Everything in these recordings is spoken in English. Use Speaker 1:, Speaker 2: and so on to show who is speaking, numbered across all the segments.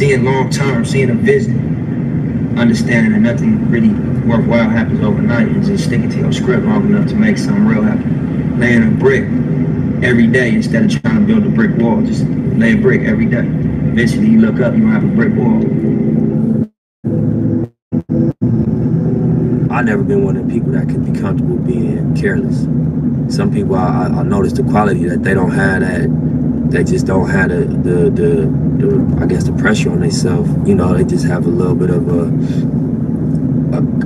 Speaker 1: seeing long term, seeing a vision, understanding that nothing really worthwhile happens overnight, and just sticking to your script long enough to make something real happen. Laying a brick every day instead of trying to build a brick wall. Just lay a brick every day. Eventually you look up, you're gonna have a brick wall.
Speaker 2: I've never been one of the people that could be comfortable being careless. Some people, I notice the quality that they don't have that. They just don't have the I guess the pressure on themselves. You know, they just have a little bit of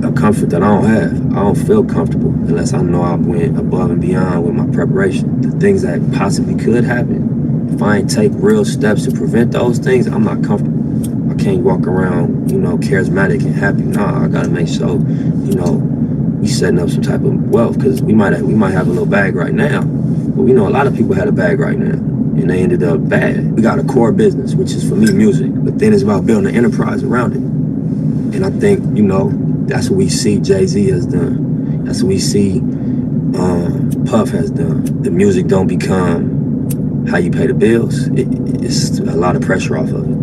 Speaker 2: a comfort that I don't have. I don't feel comfortable unless I know I went above and beyond with my preparation. The things that possibly could happen, if I ain't take real steps to prevent those things, I'm not comfortable. I can't walk around, you know, charismatic and happy. Nah, I gotta make sure, you know, we setting up some type of wealth, because we might have a little bag right now, but we know a lot of people had a bag right now and they ended up bad. We got a core business, which is for me music, but then it's about building an enterprise around it. And I think, you know, that's what we see Jay-Z has done. That's what we see Puff has done. The music don't become how you pay the bills. It's a lot of pressure off of it.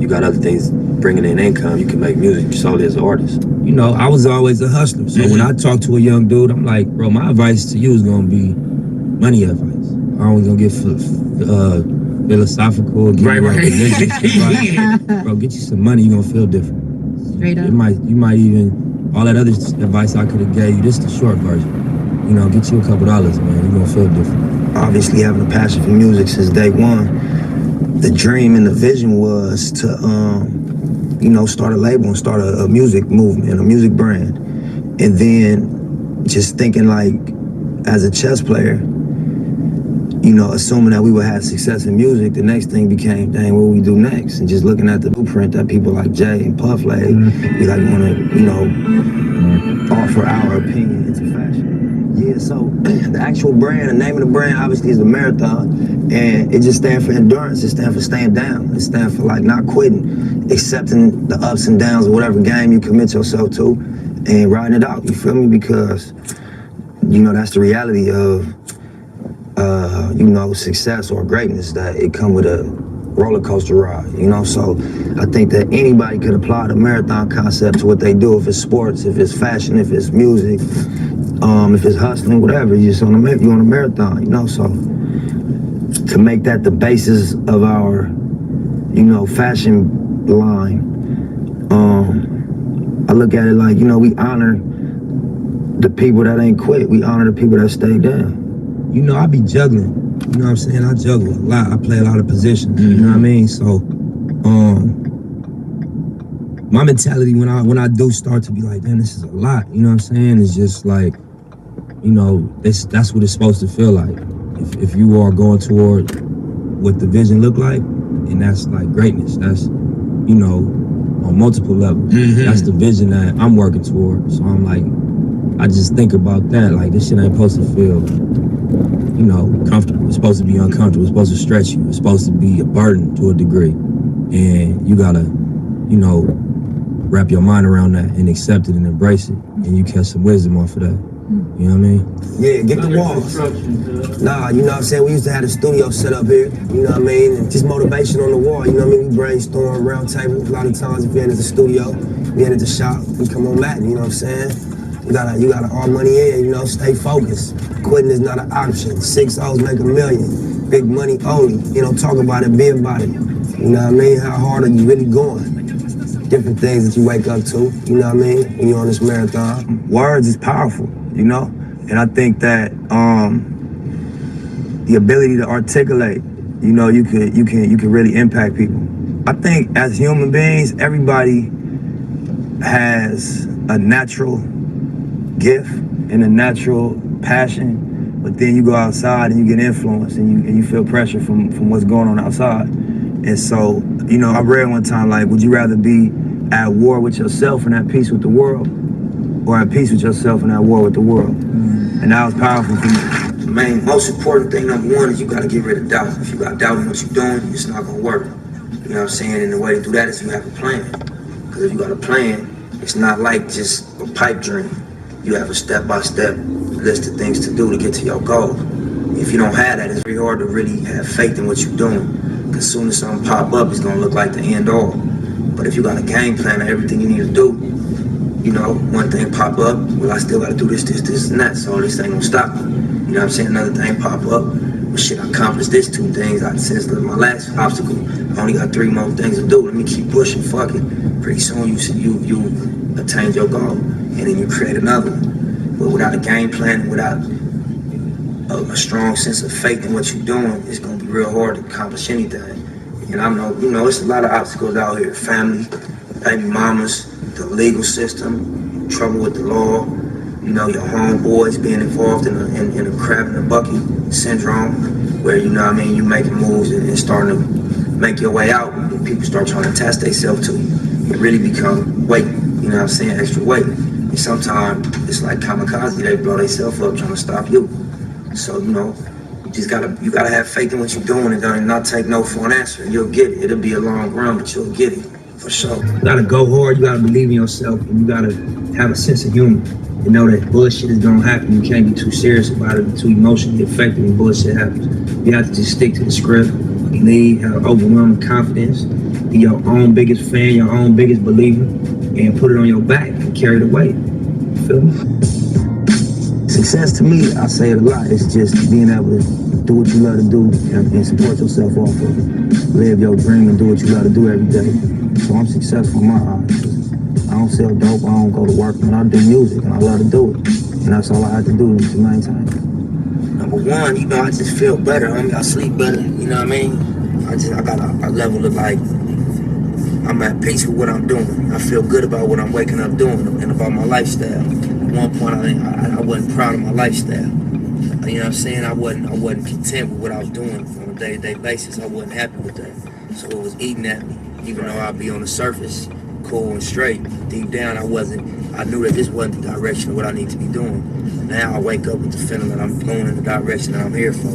Speaker 2: You got other things bringing in income. You can make music solely as an artist.
Speaker 3: You know, I was always a hustler. So when I talk to a young dude, I'm like, bro, my advice to you is gonna be money advice. I ain't gonna get philosophical, get religious advice. Bro, get you some money, you're gonna feel different.
Speaker 4: Straight up.
Speaker 3: You might even, all that other advice I could have gave you, this is the short version. You know, get you a couple dollars, man, you're gonna feel different.
Speaker 1: Obviously having a passion for music since day one, the dream and the vision was to, you know, start a label and start a music movement, a music brand. And then just thinking like, as a chess player, you know, assuming that we would have success in music, the next thing became, dang, what we do next? And just looking at the blueprint that people like Jay and Puff laid, we like want to, you know, offer our opinion into fashion. Yeah, so the actual brand, the name of the brand obviously is the Marathon, and it just stands for endurance. It stands for staying down. It stands for like not quitting, accepting the ups and downs of whatever game you commit yourself to and riding it out, you feel me? Because, you know, that's the reality of, you know, success or greatness, that it come with a roller coaster ride, you know? So I think that anybody could apply the Marathon concept to what they do, if it's sports, if it's fashion, if it's music, if it's hustling, whatever, you're on a marathon, you know? So to make that the basis of our, you know, fashion line, I look at it like, you know, we honor the people that ain't quit. We honor the people that stay down.
Speaker 3: You know, I be juggling. You know what I'm saying? I juggle a lot. I play a lot of positions. You know what I mean? So, my mentality when I do start to be like, damn, this is a lot. You know what I'm saying? It's just like, you know, that's what it's supposed to feel like. If you are going toward what the vision look like, and that's like greatness. That's, you know, on multiple levels. That's the vision that I'm working toward. So I'm like, I just think about that. Like, this shit ain't supposed to feel, you know, comfortable. It's supposed to be uncomfortable. It's supposed to stretch you. It's supposed to be a burden to a degree. And you gotta, you know, wrap your mind around that and accept it and embrace it. And you catch some wisdom off of that. You know what I mean?
Speaker 1: Yeah, get the walls. Nah, you know what I'm saying? We used to have a studio set up here, you know what I mean? And just motivation on the wall, you know what I mean? We brainstorm, round table. A lot of times if we ain't at the studio, we ain't at the shop, we come on Latin, you know what I'm saying? You gotta all money in, you know, stay focused. Quitting is not an option. 6 O's make $1 million. Big money only. You know, talk about it, be about it. You know what I mean? How hard are you really going? Different things that you wake up to, you know what I mean? When you're on this marathon. Words is powerful, you know? And I think that the ability to articulate, you know, you can really impact people. I think as human beings, everybody has a natural gift and a natural passion, but then you go outside and you get influenced and you feel pressure from what's going on outside. And so, you know, I read one time, like, would you rather be at war with yourself and at peace with the world, or at peace with yourself and at war with the world? And that was powerful for me. The main, most important thing, number one, is you gotta get rid of doubt. If you got doubt in what you're doing, it's not gonna work. You know what I'm saying? And the way to do that is you have a plan. Because if you got a plan, it's not like just a pipe dream. You have a step-by-step list of things to do to get to your goal. If you don't have that, it's very hard to really have faith in what you're doing. Because as soon as something pop up, it's gonna look like the end all. But if you got a game plan of everything you need to do, you know, one thing pop up, well, I still gotta do this, and that, so this ain't gonna stop me. You know what I'm saying? Another thing pop up, well, shit, I accomplished this 2 things. Since my last obstacle, I only got 3 more things to do. Let me keep pushing, fuck it. Pretty soon you attain your goal, and then you create another one. But without a game plan, without a strong sense of faith in what you're doing, it's gonna be real hard to accomplish anything. And I know, you know, it's a lot of obstacles out here. Family, baby mamas, the legal system, trouble with the law, you know, your homeboys being involved in a crab in a bucket syndrome, where, you know what I mean, you making moves and starting to make your way out, and people start trying to attach themselves to you. It really become weight, you know what I'm saying, extra weight. And sometimes it's like kamikaze, they blow themselves up trying to stop you. So, you know, you gotta have faith in what you're doing and not take no for an answer. You'll get it. It'll be a long run, but you'll get it for sure. You gotta go hard. You gotta believe in yourself, and you gotta have a sense of humor. You know that bullshit is gonna happen. You can't be too serious about it, too emotionally affected when bullshit happens. You have to just stick to the script, believe, have overwhelming confidence, be your own biggest fan, your own biggest believer, and put it on your back and carry the weight. You feel me? Success to me, I say it a lot, it's just being able to do what you love to do and support yourself off of it. Live your dream and do what you love to do every day. So I'm successful in my eyes. I don't sell dope, I don't go to work, but I do music and I love to do it. And that's all I have to do to maintain it. Number one, you know, I just feel better. I sleep better, you know what I mean? I got a level of like, I'm at peace with what I'm doing. I feel good about what I'm waking up doing and about my lifestyle. At one point, I wasn't proud of my lifestyle. You know what I'm saying? I wasn't content with what I was doing on a day-to-day basis. I wasn't happy with that. So it was eating at me. Even though I'd be on the surface, cool and straight, deep down I knew that this wasn't the direction of what I need to be doing. Now I wake up with the feeling that I'm going in the direction that I'm here for.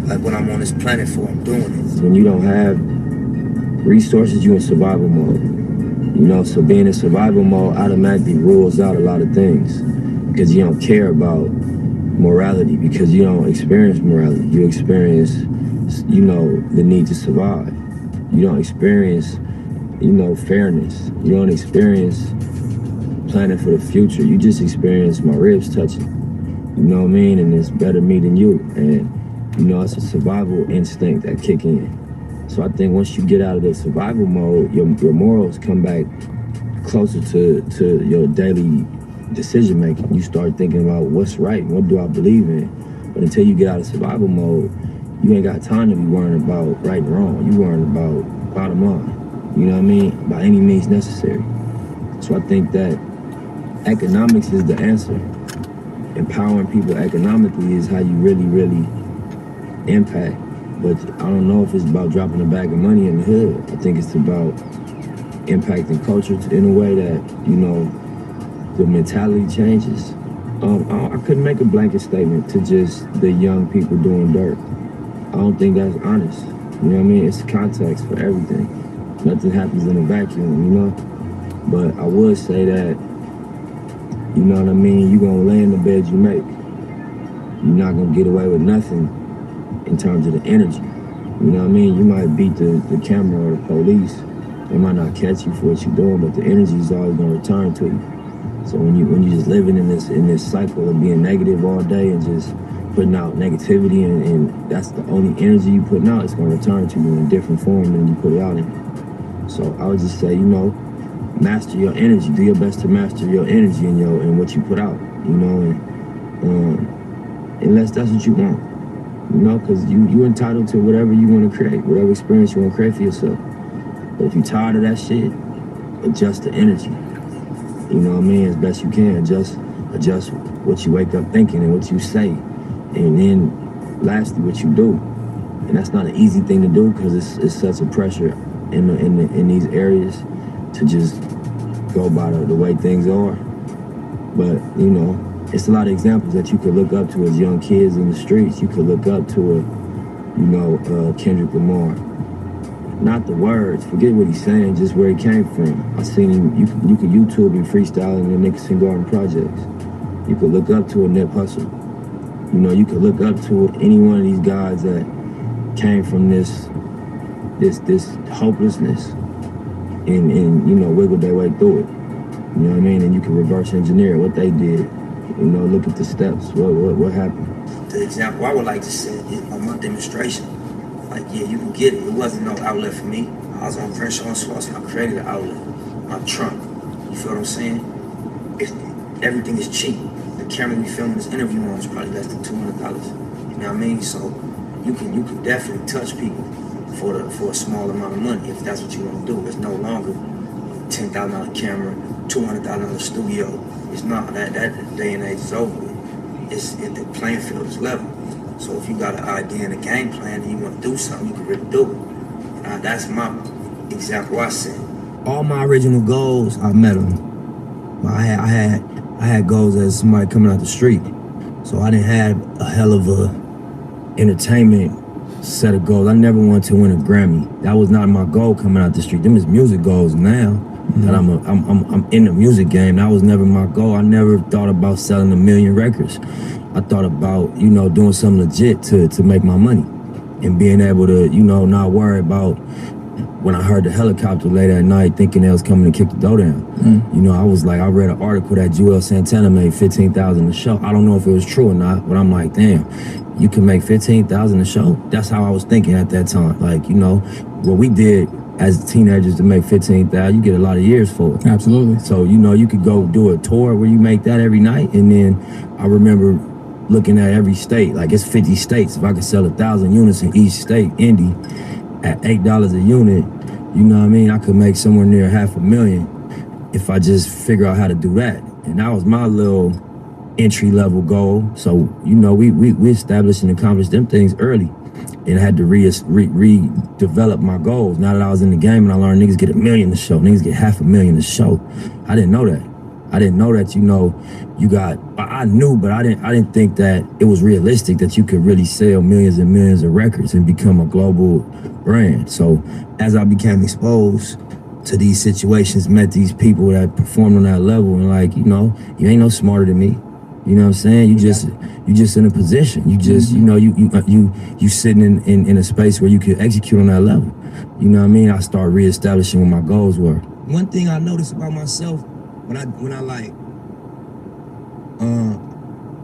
Speaker 1: Like what I'm on this planet for, I'm doing it.
Speaker 2: When you don't have resources, you in survival mode. You know, so being in survival mode automatically rules out a lot of things because you don't care about morality, because you don't experience morality. You experience, you know, the need to survive. You don't experience, you know, fairness. You don't experience planning for the future. You just experience my ribs touching. You know what I mean? And it's better me than you. And, you know, it's a survival instinct that kick in. So I think once you get out of the survival mode, your morals come back closer to your daily decision making. You start thinking about what's right and what do I believe in. But until you get out of survival mode, you ain't got time to be worrying about right and wrong. You worrying about bottom line. You know what I mean? By any means necessary. So I think that economics is the answer. Empowering people economically is how you really, really impact. But I don't know if it's about dropping a bag of money in the hood. I think it's about impacting culture in a way that, you know, the mentality changes. I couldn't make a blanket statement to just the young people doing dirt. I don't think that's honest. You know what I mean? It's context for everything. Nothing happens in a vacuum, you know? But I would say that, you know what I mean, you're gonna lay in the bed you make. You're not gonna get away with nothing in terms of the energy. You know what I mean? You might beat the camera or the police. They might not catch you for what you're doing, but the energy is always gonna return to you. So when you just living in this cycle of being negative all day and just putting out negativity and that's the only energy you putting out, it's gonna return to you in a different form than you put it out in. So I would just say, you know, master your energy. Do your best to master your energy and what you put out, you know, and unless that's what you want, you know, because you're entitled to whatever you want to create, whatever experience you want to create for yourself. But if you're tired of that shit, adjust the energy. You know what I mean? As best you can. Adjust what you wake up thinking and what you say. And then lastly, what you do. And that's not an easy thing to do because it's such a pressure in these areas to just go by the way things are. But, you know, it's a lot of examples that you could look up to as young kids in the streets. You could look up to Kendrick Lamar. Not the words, forget what he's saying, just where he came from. I seen him, you could YouTube him freestyling in the Nickerson Garden Projects. You could look up to a Nipsey Hussle. You know, you could look up to any one of these guys that came from this hopelessness
Speaker 3: and you know, wiggle their way through it. You know what I mean? And you can reverse engineer what they did. You know, look at the steps. What happened?
Speaker 1: The example I would like to set is on my demonstration. Like, yeah, you can get it. It wasn't no outlet for me. I was on Crenshaw and Sloss and I created an outlet. My trunk. You feel what I'm saying? Everything is cheap. The camera we filming this interview on is probably less than $200. You know what I mean? So you can definitely touch people for a small amount of money if that's what you want to do. It's no longer $10,000 camera, $200,000 studio. It's not that day and age is over with. The playing field is level. So if you got an idea and a game plan and you want to do something, you can really do it. That's my example I set. All my original goals, I met them. I had goals as somebody coming out the street. So I didn't have a hell of a entertainment set of goals. I never wanted to win a Grammy. That was not my goal coming out the street. Them is music goals now. That I'm in the music game. That was never my goal. I never thought about selling 1 million records. I thought about, you know, doing something legit to make my money and being able to, you know, not worry about when I heard the helicopter late at night thinking they was coming to kick the door down. You know, I read an article that Joel Santana made $15,000 a show. I don't know if it was true or not, but I'm like, damn, you can make $15,000 a show? That's how I was thinking at that time. Like, you know, what we did as teenagers to make $15,000, you get a lot of years for it.
Speaker 4: Absolutely.
Speaker 3: So, you know, you could go do a tour where you make that every night. And then I remember looking at every state, like it's 50 states. If I could sell 1,000 units in each state, indie, at $8 a unit, you know what I mean? I could make somewhere near $500,000 if I just figure out how to do that. And that was my little entry level goal. So, you know, we established and accomplished them things early. And I had to redevelop my goals. Now that I was in the game and I learned niggas get $1 million a show, niggas get $500,000 a show. I didn't know that. I didn't know that, you know, I knew, but I didn't think that it was realistic that you could really sell millions and millions of records and become a global brand. So as I became exposed to these situations, met these people that performed on that level, and like, you know, you ain't no smarter than me. You know what I'm saying? You just in a position. You just, you know, you sitting in a space where you could execute on that level. You know what I mean? I started reestablishing what my goals were. One thing I noticed about myself when I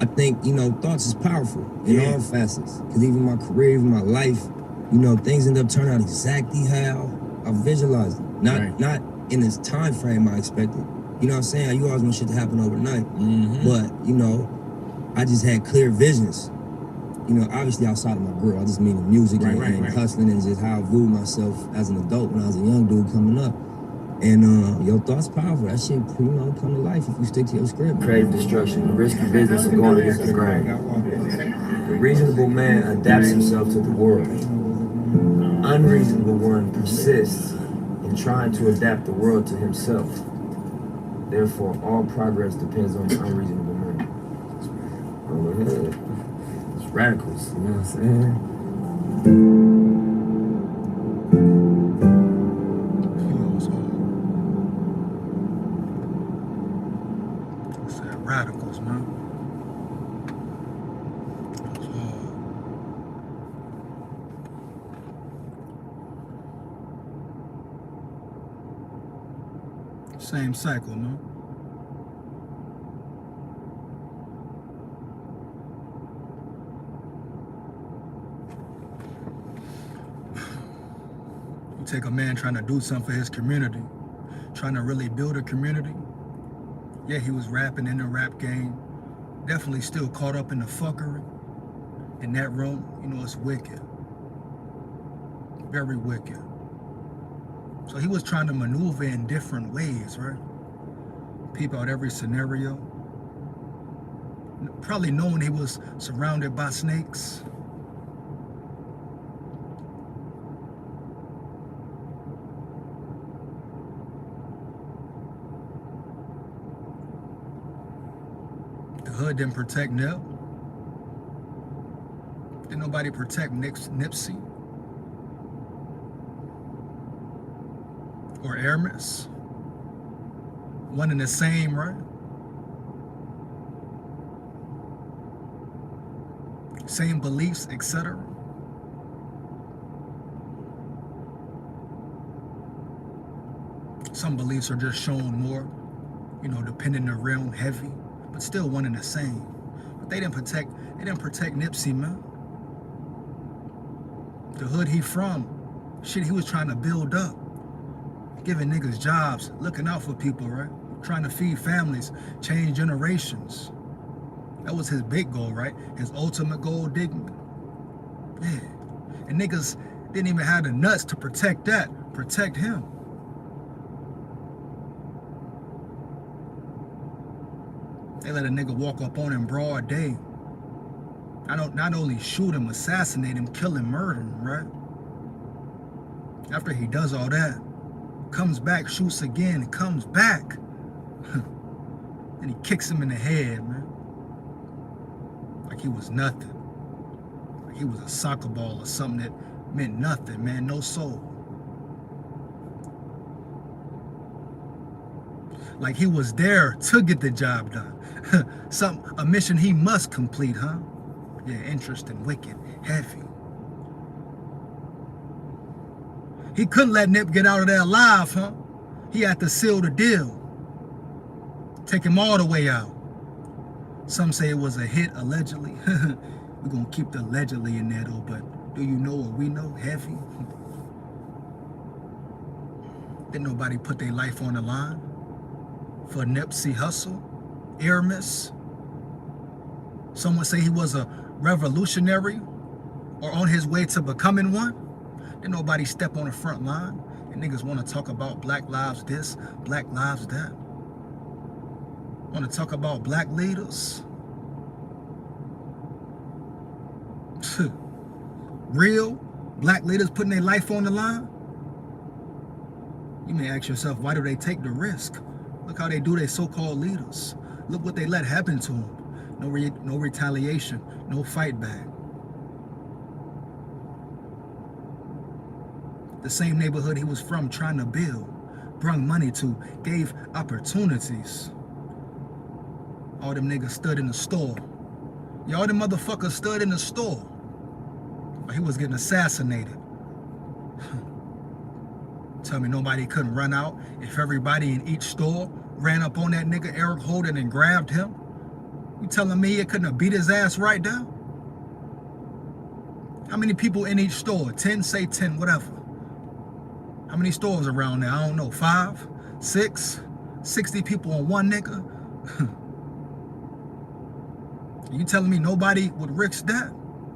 Speaker 3: I think, you know, thoughts is powerful in all facets. Because even my career, even my life, you know, things end up turning out exactly how I visualized it. Not in this time frame I expected. You know what I'm saying? You always want shit to happen overnight. But, you know, I just had clear visions. You know, obviously outside of my grill. I just mean the music and hustling and just how I viewed myself as an adult when I was a young dude coming up. And your thoughts powerful. That shit, you know, come to life if you stick to your script. Creative destruction, the risky business of going against the grain. The reasonable man adapts himself to the world. The unreasonable one persists in trying to adapt the world to himself. Therefore, all progress depends on the unreasonable man. It's radicals, you know what I'm saying?
Speaker 4: Radicals, man. Same cycle, no? You take a man trying to do something for his community, trying to really build a community. Yeah, he was rapping in the rap game. Definitely still caught up in the fuckery. In that room, you know, it's wicked. Very wicked. So he was trying to maneuver in different ways, right? Peep out every scenario. Probably knowing he was surrounded by snakes. The hood didn't protect Nip. Didn't nobody protect Nipsey or Airmiess. One and the same, right? Same beliefs, etc. Some beliefs are just shown more, you know, depending on the realm, heavy, but still one and the same. But they didn't protect Nipsey, man. The hood he from, shit he was trying to build up, giving niggas jobs, looking out for people, right? Trying to feed families, change generations. That was his big goal, right? His ultimate goal, digging. Yeah. And niggas didn't even have the nuts to protect him. They let a nigga walk up on him broad day. Not only shoot him, assassinate him, kill him, murder him, right? After he does all that, comes back, shoots again, comes back. And he kicks him in the head, man. Like he was nothing. Like he was a soccer ball or something that meant nothing, man. No soul. Like he was there to get the job done. A mission he must complete, huh? Yeah, interesting, wicked, heavy. He couldn't let Nip get out of there alive, huh? He had to seal the deal. Take him all the way out. Some say it was a hit, allegedly. We're gonna keep the allegedly in there though, but do you know what we know? Heavy. Didn't nobody put their life on the line for Nipsey Hussle, Airmiess. Some would say he was a revolutionary or on his way to becoming one. Didn't nobody step on the front line. And niggas want to talk about black lives this, black lives that. Want to talk about black leaders. Real black leaders putting their life on the line. You may ask yourself, why do they take the risk? Look how they do their so-called leaders. Look what they let happen to them. No retaliation, no fight back. The same neighborhood he was from, trying to build, brung money to, gave opportunities. All them niggas stood in the store. Y'all them motherfuckers stood in the store. But he was getting assassinated. Tell me nobody couldn't run out if everybody in each store ran up on that nigga Eric Holden and grabbed him? You telling me it couldn't have beat his ass right there? How many people in each store? 10, say 10, whatever. How many stores around there? I don't know, 5, 6, 60 people on one nigga? You telling me nobody would risk that?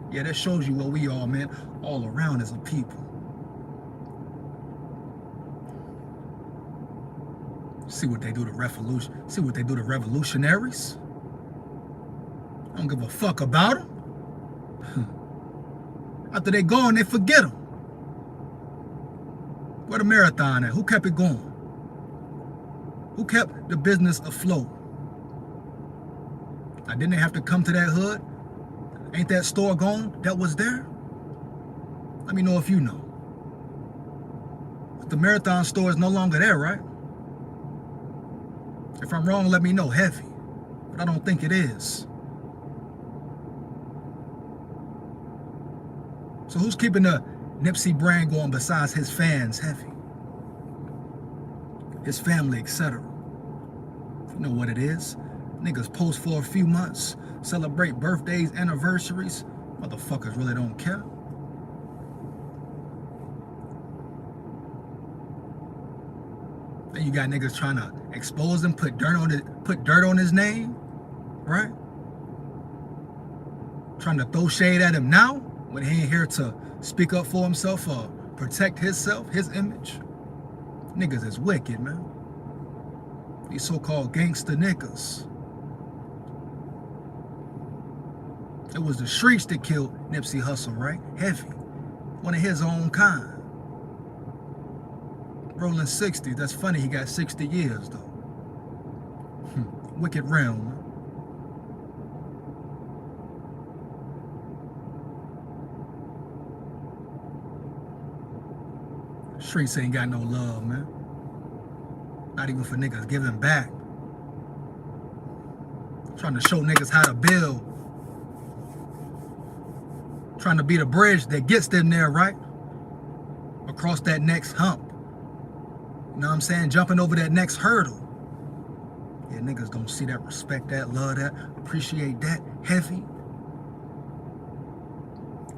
Speaker 4: Yeah, that shows you what we are, man, all around as a people. See what they do to revolution. See what they do to revolutionaries. I don't give a fuck about them. After they gone, they forget them. Where the marathon at? Who kept it going? Who kept the business afloat? Now, didn't they have to come to that hood? Ain't that store gone that was there? Let me know if you know. But the marathon store is no longer there, right? If I'm wrong, let me know, heavy. But I don't think it is. So who's keeping the Nipsey brand going besides his fans, heavy? His family, etc. You know what it is. Niggas post for a few months, celebrate birthdays, anniversaries. Motherfuckers really don't care. Then you got niggas trying to expose him, put dirt on his name, right? Trying to throw shade at him now when he ain't here to speak up for himself or protect himself, his image. Niggas is wicked, man. These so-called gangster niggas. It was the streets that killed Nipsey Hussle, right? Heavy. One of his own kind. Rolling 60. That's funny, he got 60 years, though. Wicked realm, man. Streets ain't got no love, man. Not even for niggas giving back. Trying to show niggas how to build. Trying to be the bridge that gets them there, right? Across that next hump. You know what I'm saying? Jumping over that next hurdle. Yeah, niggas don't see that, respect that, love that, appreciate that, heavy.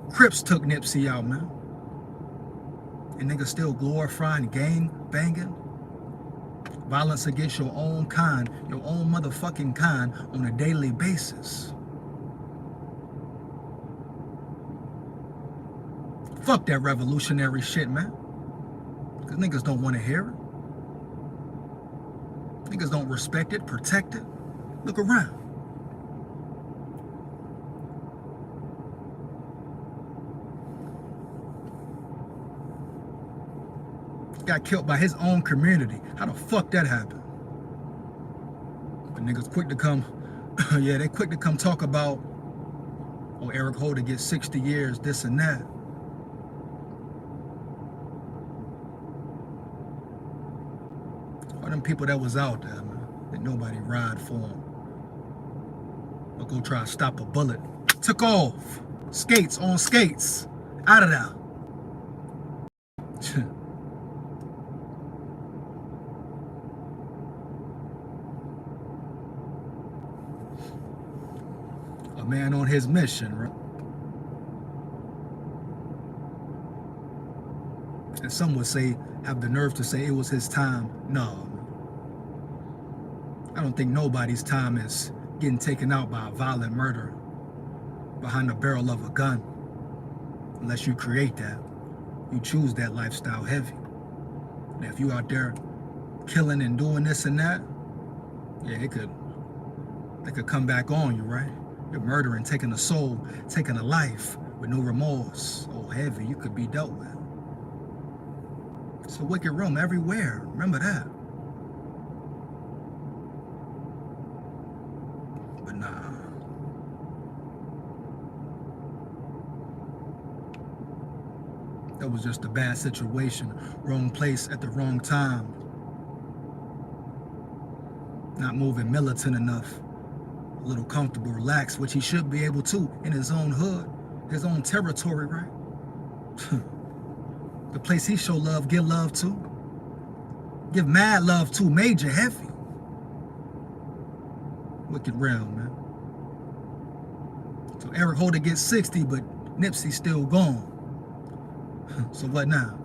Speaker 4: Crips took Nipsey out, man. And niggas still glorifying gang banging. Violence against your own kind, your own motherfucking kind on a daily basis. Fuck that revolutionary shit, man. Because niggas don't want to hear it. Niggas don't respect it, protect it. Look around. Got killed by his own community. How the fuck that happened? But niggas quick to come, yeah, they quick to come talk about, oh, Eric Holder gets 60 years, this and that. All them people that was out there, man, that nobody ride for them. Or go try to stop a bullet. Took off. Skates on skates. Out of there. A man on his mission, right? And some would say, have the nerve to say it was his time. No. I don't think nobody's time is getting taken out by a violent murder behind the barrel of a gun. Unless you create that. You choose that lifestyle heavy. And if you out there killing and doing this and that, yeah, they could come back on you, right? You're murdering, taking a soul, taking a life with no remorse. Oh, heavy, you could be dealt with. It's a wicked realm everywhere. Remember that. But nah. That was just a bad situation. Wrong place at the wrong time. Not moving militant enough. A little comfortable, relaxed, which he should be able to in his own hood, his own territory, right? The place he show love, give love to. Give mad love to, major, heavy. Wicked realm, man. So Eric Holder gets 60, but Nipsey still gone. So what now?